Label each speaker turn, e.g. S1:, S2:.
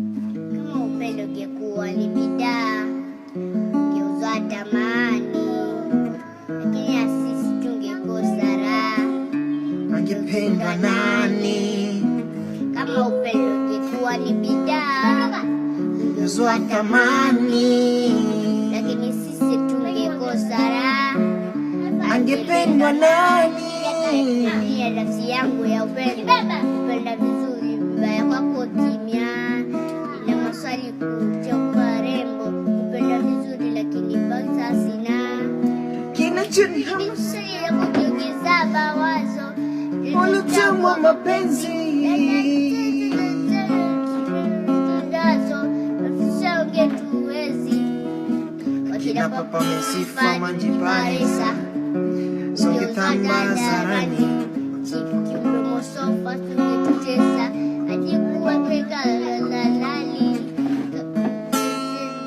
S1: Kama upendo ungekuwa ni bidhaa, ungeuzwa tamani, lakini sisi tungekosa raha.
S2: Angependwa nani?
S1: Kama upendo ungekuwa ni bidhaa,
S2: ungeuzwa thamani,
S1: lakini sisi tungekosa raha.
S2: Angependwa nani?
S1: Ni nafsi yangu ya upendo, upenda vizuri, mbaya kwako kimya. Ina maswali kuchoka rembo, upenda vizuri lakini basa sina.
S2: Kinachonihamasisha
S1: kujiuliza mawazo,
S2: utamu wa mapenzi. Wakina papa Mesifa Manjiparesa Songetamba Sarani
S1: Chifu kimdomo sofa